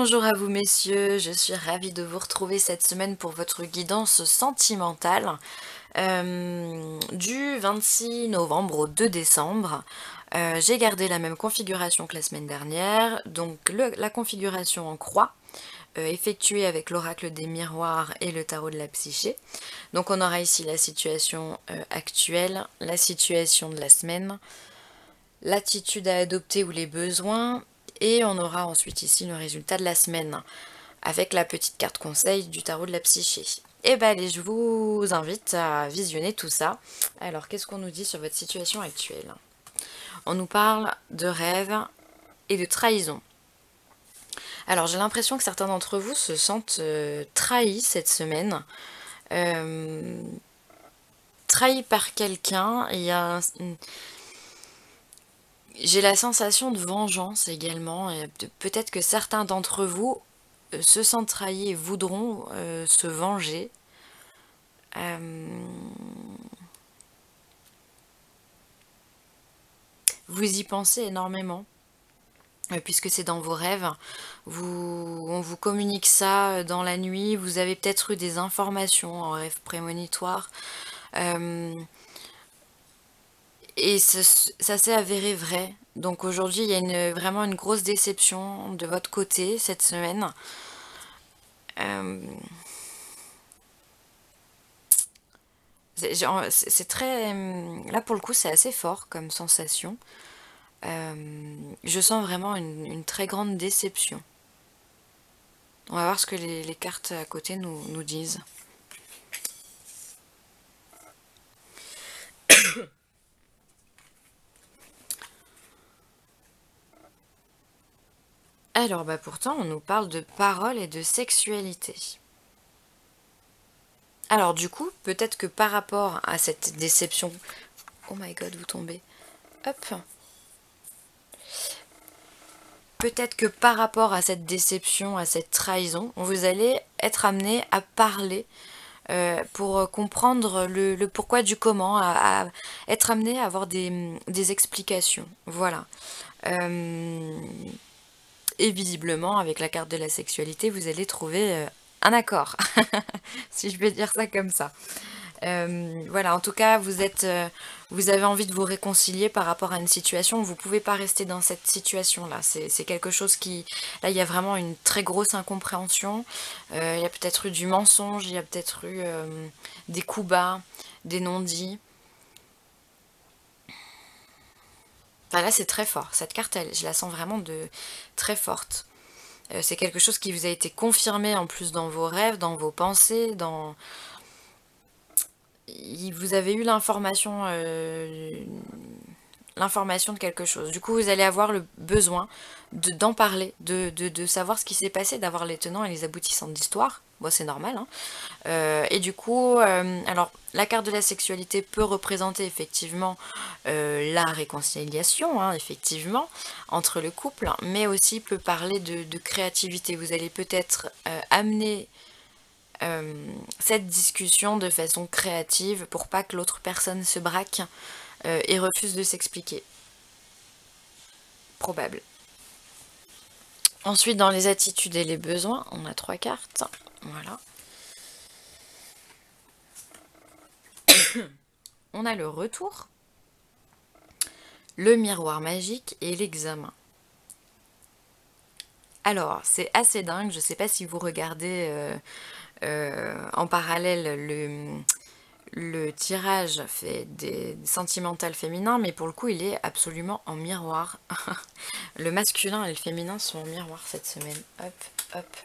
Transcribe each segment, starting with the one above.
Bonjour à vous messieurs, je suis ravie de vous retrouver cette semaine pour votre guidance sentimentale du 26 novembre au 2 décembre. J'ai gardé la même configuration que la semaine dernière, donc la configuration en croix, effectuée avec l'oracle des miroirs et le tarot de la psyché. Donc on aura ici la situation actuelle, la situation de la semaine, l'attitude à adopter ou les besoins, et on aura ensuite ici le résultat de la semaine, avec la petite carte conseil du tarot de la psyché. Et ben allez, je vous invite à visionner tout ça. Alors, qu'est-ce qu'on nous dit sur votre situation actuelle? On nous parle de rêve et de trahison. Alors, j'ai l'impression que certains d'entre vous se sentent trahis cette semaine. Euh, Trahis par quelqu'un. J'ai la sensation de vengeance également. Et peut-être que certains d'entre vous se sentent trahis et voudront se venger. Vous y pensez énormément, puisque c'est dans vos rêves. On vous communique ça dans la nuit. Vous avez peut-être eu des informations en rêve prémonitoire. Et ça s'est avéré vrai. Donc aujourd'hui, il y a vraiment une grosse déception de votre côté cette semaine. C'est très... Là, pour le coup, c'est assez fort comme sensation. Je sens vraiment une très grande déception. On va voir ce que les cartes à côté nous disent. Alors, bah pourtant, on nous parle de parole et de sexualité. Alors, du coup, peut-être que par rapport à cette déception... Oh my god, vous tombez. Hop. Peut-être que par rapport à cette déception, à cette trahison, vous allez être amené à parler pour comprendre le pourquoi du comment, à être amené à avoir des explications. Voilà. Et visiblement, avec la carte de la sexualité, vous allez trouver un accord, si je peux dire ça comme ça. Voilà, en tout cas, vous avez envie de vous réconcilier par rapport à une situation. Vous ne pouvez pas rester dans cette situation-là. C'est quelque chose qui... Là, il y a vraiment une très grosse incompréhension. Il y a peut-être eu du mensonge, il y a peut-être eu des coups bas, des non-dits. Enfin, là, c'est très fort. Cette carte, je la sens vraiment très forte. C'est quelque chose qui vous a été confirmé en plus dans vos rêves, dans vos pensées, vous avez eu l'information de quelque chose. Du coup, vous allez avoir le besoin d'en parler, de savoir ce qui s'est passé, d'avoir les tenants et les aboutissants de l'histoire. Bon, c'est normal, hein. Et du coup, alors, la carte de la sexualité peut représenter effectivement la réconciliation, hein, effectivement, entre le couple, mais aussi peut parler de créativité. Vous allez peut-être amener cette discussion de façon créative pour pas que l'autre personne se braque et refuse de s'expliquer. Probable. Ensuite, dans les attitudes et les besoins, on a 3 cartes. Voilà. On a le retour, le miroir magique et l'examen. Alors, c'est assez dingue, je sais pas si vous regardez en parallèle le tirage fait des sentimentales féminins, mais pour le coup, il est absolument en miroir. Le masculin et le féminin sont en miroir cette semaine. Hop, hop.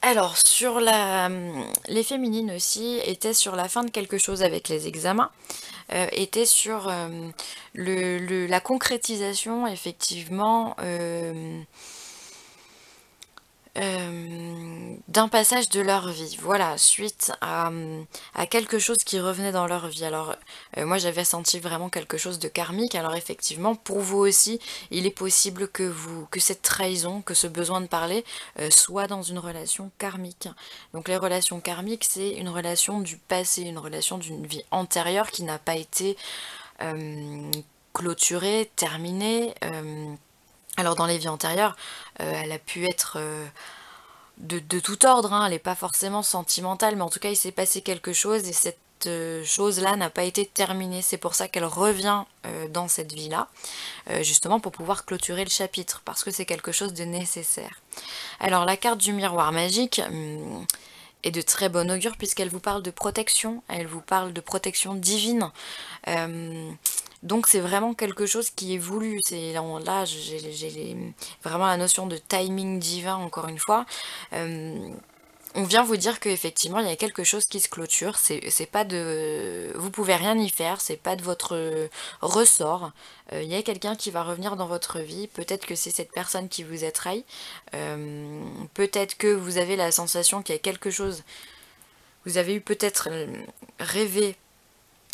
Alors, les féminines aussi étaient sur la fin de quelque chose avec les examens, étaient sur la concrétisation, effectivement, d'un passage de leur vie, voilà, suite à quelque chose qui revenait dans leur vie. Alors moi j'avais senti vraiment quelque chose de karmique. Alors effectivement, pour vous aussi, il est possible que cette trahison, que ce besoin de parler soit dans une relation karmique. Donc les relations karmiques, c'est une relation du passé, une relation d'une vie antérieure qui n'a pas été clôturée, terminée, Alors dans les vies antérieures, elle a pu être de tout ordre, hein, elle n'est pas forcément sentimentale, mais en tout cas il s'est passé quelque chose et cette chose-là n'a pas été terminée. C'est pour ça qu'elle revient dans cette vie-là, justement pour pouvoir clôturer le chapitre, parce que c'est quelque chose de nécessaire. Alors la carte du miroir magique est de très bon augure puisqu'elle vous parle de protection, elle vous parle de protection divine. Euh, donc c'est vraiment quelque chose qui est voulu. Là j'ai vraiment la notion de timing divin encore une fois. Euh, on vient vous dire qu'effectivement il y a quelque chose qui se clôture, c'est pas de. Vous pouvez rien y faire, c'est pas de votre ressort. Il y a quelqu'un qui va revenir dans votre vie, peut-être que c'est cette personne qui vous a trahi, peut-être que vous avez la sensation qu'il y a quelque chose. Vous avez eu peut-être rêvé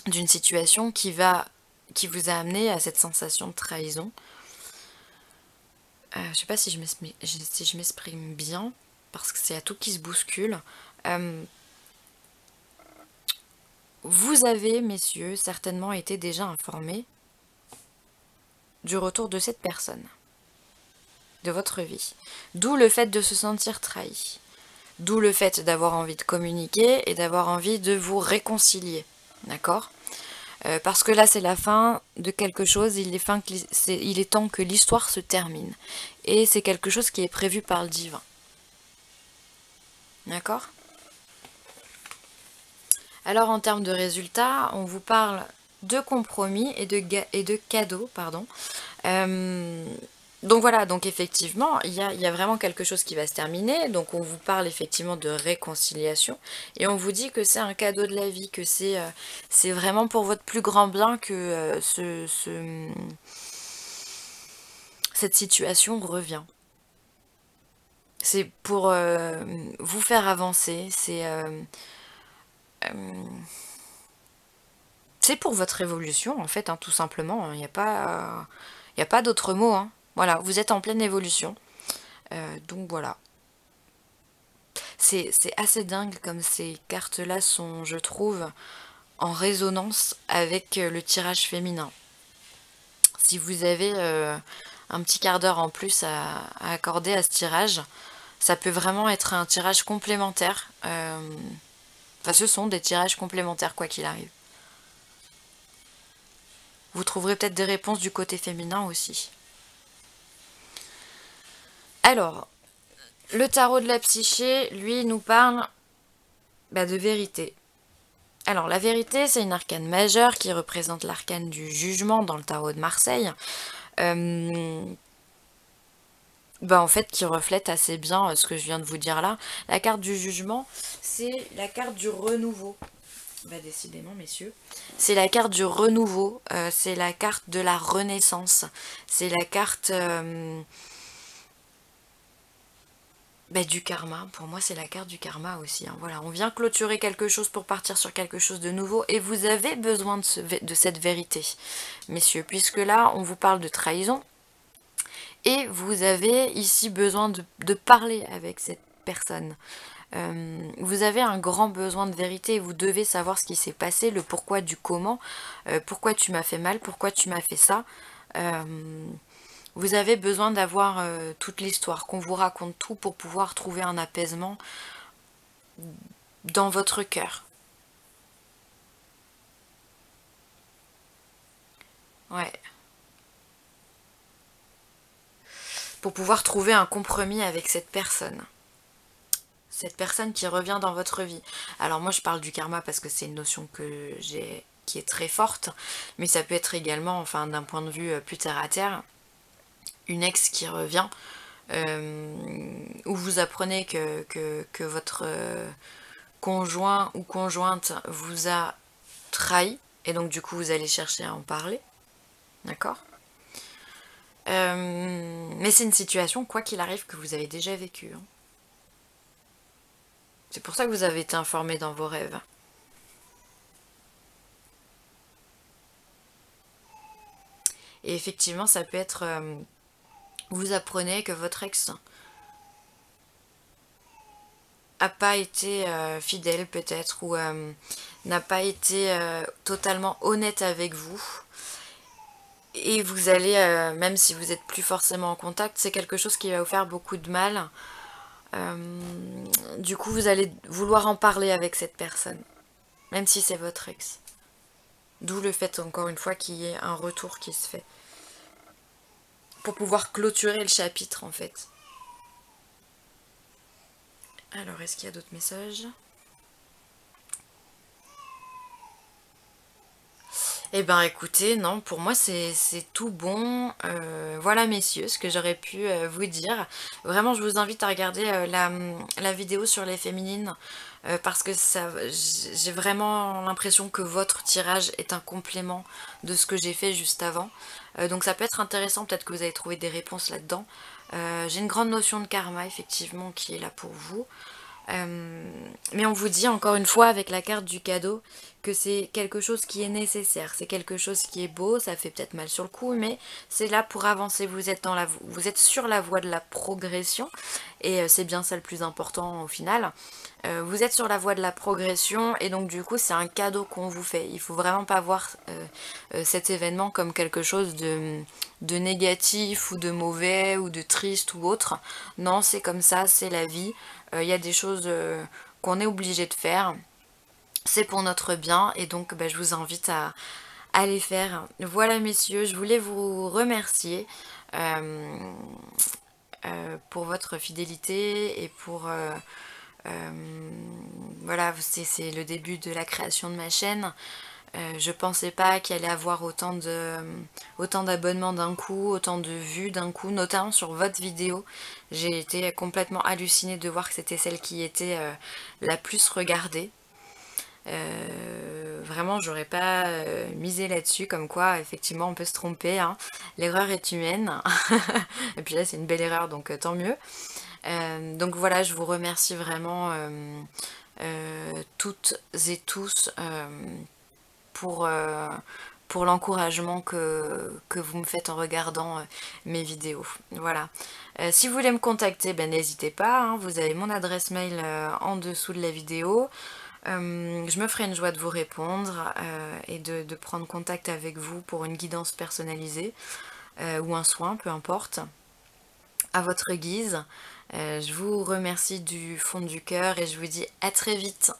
d'une situation qui vous a amené à cette sensation de trahison. Je sais pas si je m'exprime bien, parce que c'est à tout qui se bouscule. Euh, Vous avez, messieurs, certainement été déjà informés du retour de cette personne, de votre vie. D'où le fait de se sentir trahi. D'où le fait d'avoir envie de communiquer et d'avoir envie de vous réconcilier. D'accord ? Parce que là, c'est la fin de quelque chose, il est temps que l'histoire se termine. Et c'est quelque chose qui est prévu par le divin. D'accord ? Alors en termes de résultats, on vous parle de compromis et de cadeaux, pardon. Euh, donc voilà, donc effectivement, il y a vraiment quelque chose qui va se terminer. Donc on vous parle effectivement de réconciliation et on vous dit que c'est un cadeau de la vie, que c'est vraiment pour votre plus grand bien que cette situation revient. C'est pour vous faire avancer, euh, c'est pour votre évolution en fait, hein, tout simplement. Il n'y a pas d'autre mot, hein. Voilà, vous êtes en pleine évolution. Donc voilà. C'est assez dingue comme ces cartes-là sont, je trouve, en résonance avec le tirage féminin. Si vous avez un petit quart d'heure en plus à accorder à ce tirage, ça peut vraiment être un tirage complémentaire. Enfin, ce sont des tirages complémentaires, quoi qu'il arrive. Vous trouverez peut-être des réponses du côté féminin aussi. Alors, le tarot de la psyché, lui, nous parle de vérité. Alors, la vérité, c'est une arcane majeure qui représente l'arcane du jugement dans le tarot de Marseille. Euh, en fait, qui reflète assez bien ce que je viens de vous dire là. La carte du jugement, c'est la carte du renouveau. Décidément, messieurs. C'est la carte du renouveau, c'est la carte de la renaissance, c'est la carte du karma. Pour moi, c'est la carte du karma aussi, hein. Voilà, on vient clôturer quelque chose pour partir sur quelque chose de nouveau et vous avez besoin de cette vérité, messieurs, puisque là, on vous parle de trahison et vous avez ici besoin de parler avec cette personne. Vous avez un grand besoin de vérité, vous devez savoir ce qui s'est passé, le pourquoi du comment, pourquoi tu m'as fait mal, pourquoi tu m'as fait ça. Vous avez besoin d'avoir toute l'histoire, qu'on vous raconte tout pour pouvoir trouver un apaisement dans votre cœur. Ouais. Pour pouvoir trouver un compromis avec cette personne. Cette personne qui revient dans votre vie. Alors moi je parle du karma parce que c'est une notion que j'ai qui est très forte, mais ça peut être également, enfin d'un point de vue plus terre à terre, une ex qui revient, où vous apprenez que votre conjoint ou conjointe vous a trahi, et donc du coup vous allez chercher à en parler, d'accord. Mais c'est une situation, quoi qu'il arrive, que vous avez déjà vécue, hein. C'est pour ça que vous avez été informé dans vos rêves. Et effectivement, ça peut être... vous apprenez que votre ex a pas été fidèle peut-être, ou n'a pas été totalement honnête avec vous. et vous allez, même si vous n'êtes plus forcément en contact, c'est quelque chose qui va vous faire beaucoup de mal. Du coup, vous allez vouloir en parler avec cette personne, même si c'est votre ex. D'où le fait, encore une fois, qu'il y ait un retour qui se fait. Pour pouvoir clôturer le chapitre, en fait. Alors, est-ce qu'il y a d'autres messages? Eh ben écoutez, non, pour moi c'est tout bon. Voilà messieurs, ce que j'aurais pu vous dire. Vraiment, je vous invite à regarder la vidéo sur les féminines parce que ça, j'ai vraiment l'impression que votre tirage est un complément de ce que j'ai fait juste avant. Donc ça peut être intéressant, peut-être que vous avez trouvé des réponses là-dedans. J'ai une grande notion de karma effectivement qui est là pour vous. Mais on vous dit encore une fois avec la carte du cadeau que c'est quelque chose qui est nécessaire, c'est quelque chose qui est beau, ça fait peut-être mal sur le coup, mais c'est là pour avancer, vous êtes sur la voie de la progression, et c'est bien ça le plus important au final. Vous êtes sur la voie de la progression, et donc du coup c'est un cadeau qu'on vous fait. Il faut vraiment pas voir cet événement comme quelque chose de négatif, ou de mauvais, ou de triste, ou autre. Non, c'est comme ça, c'est la vie. Il y a des choses qu'on est obligé de faire, c'est pour notre bien, et donc je vous invite à les faire. Voilà messieurs, je voulais vous remercier euh, pour votre fidélité et pour... voilà, c'est le début de la création de ma chaîne. Je pensais pas qu'il allait avoir autant d'abonnements d'un coup, autant de vues d'un coup, notamment sur votre vidéo. J'ai été complètement hallucinée de voir que c'était celle qui était la plus regardée. Vraiment, j'aurais pas misé là-dessus, comme quoi, effectivement, on peut se tromper, hein. L'erreur est humaine. Et puis là, c'est une belle erreur, donc tant mieux. Donc voilà, je vous remercie vraiment toutes et tous pour, pour l'encouragement que vous me faites en regardant mes vidéos. Voilà. Si vous voulez me contacter, n'hésitez pas, hein, vous avez mon adresse mail en dessous de la vidéo. Je me ferai une joie de vous répondre et de prendre contact avec vous pour une guidance personnalisée ou un soin, peu importe, à votre guise. Je vous remercie du fond du cœur et je vous dis à très vite.